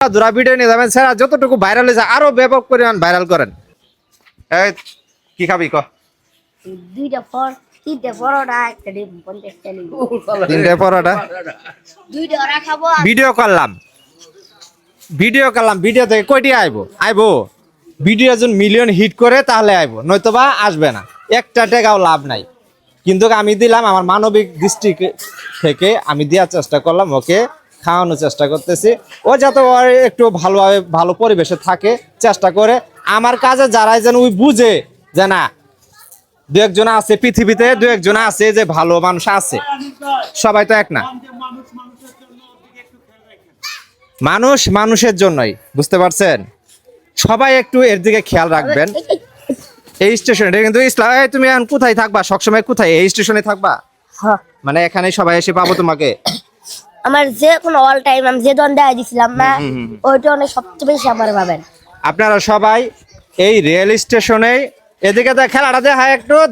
ধরা ভিডিও নিয়ে যাবেন স্যার, যতটুকু ভাইরাল হয়েছে আরো ব্যাপক পরিমাণ ভাইরাল করেন। এই কি খাবি ক? দুইটা পরোটা একটা ডিম 50 টাকা নিবো। তিনটে পরোটা দুইটা ওরা খাবো আর ভিডিও করলাম ভিডিও থেকে কয়টি আইবো ভিডিও যখন মিলিয়ন হিট করে তাহলে আইবো, নয়তোবা আসবে না, একটা টাকাও লাভ নাই। কিন্তু আমি দিলাম আমার মানবিক দৃষ্টি থেকে, আমি দেওয়ার চেষ্টা করলাম, ওকে খাওয়ানোর চেষ্টা করতেছি, ও যাতে ওর একটু ভালোভাবে ভালো পরিবেশে থাকে চেষ্টা করে। আমার কাজে যারাই যেন ওই বুঝে যে না দু একজন আছে পৃথিবীতে, দু একজন আছে যে ভালো মানুষ আছে, সবাই তো এক না। মানুষ মানুষের জন্যই, বুঝতে পারছেন? সবাই একটু এর দিকে খেয়াল রাখবেন। এই স্টেশনে কিন্তু ইসলাম, তুমি এখন কোথায় থাকবা সবসময়? কোথায়? এই স্টেশনে থাকবা? হ্যাঁ মানে এখানে সবাই এসে পাবো তোমাকে? আমার যে কোনো অল টাইম আমি যে দন দেখাই দিছিলাম না ওইটা অনেক সবচেয়ে বেশি আমার পাবেন। আপনারা সবাই এই রেল স্টেশনে এদিকে খেলাটা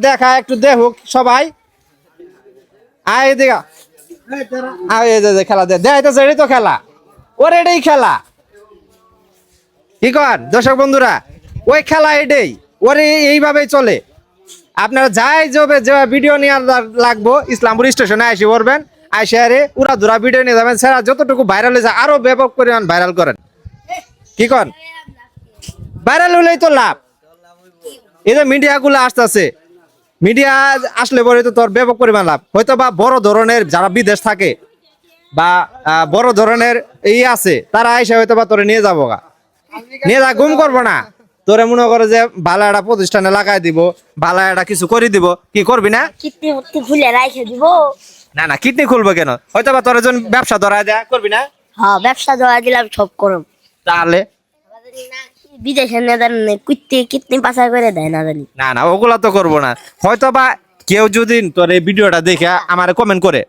দেখা একটু দেখুক সবাই। আয় এদিকে এই যে খেলা দেখাইতেছে, এটাই তো খেলা, ওর এটাই খেলা। কি কর দর্শক বন্ধুরা, ওই খেলা এটাই, ওরে এইভাবেই চলে। আপনারা যাই যাবে যে ভিডিও নিয়ে লাগবো ইসলামপুর স্টেশনে আসি পড়বেন, আইসে আরে উড়া ধরা ভিডিও নিয়ে যাবেন স্যার, যতটুকু ভাইরাল হয়েছে আরো ব্যাপক পরিমাণ ভাইরাল করেন। কি কন? ভাইরাল হলেই তো লাভ। এই যে মিডিয়া গুলো আসতেছে, মিডিয়া আসলে পরে তো তোর ব্যাপক পরিমাণ লাভ। হয়তো বা বড় ধরনের যারা বিদেশ থাকে বা বড় ধরনের এই আছে, তারা আইসে হয়তো বা তোরে নিয়ে যাবো গা, নিয়ে যা গুম করবো না, তোরে মনে করে যে ভালো একটা প্রতিষ্ঠানে লাগাই দিব, ভালো একটা কিছু করে দিব। কি করবি না? কিডনি মুক্তি খুলে রাইখে দিব। না না, কিডনি খুলবো কেন? হয়তো বা তোর একজন ব্যবসা ধরা দেয়া করবি না? হ্যাঁ ব্যবসা দেওয়া দিলাম সব করব। তাহলে বিদেশে নেদার কিডনি পাচার করে দেয় না জানি। না না, ওগুলা তো করবো না। হয়তো বা কেউ যদি তোর এই ভিডিওটা দেখে আমার কমেন্ট করে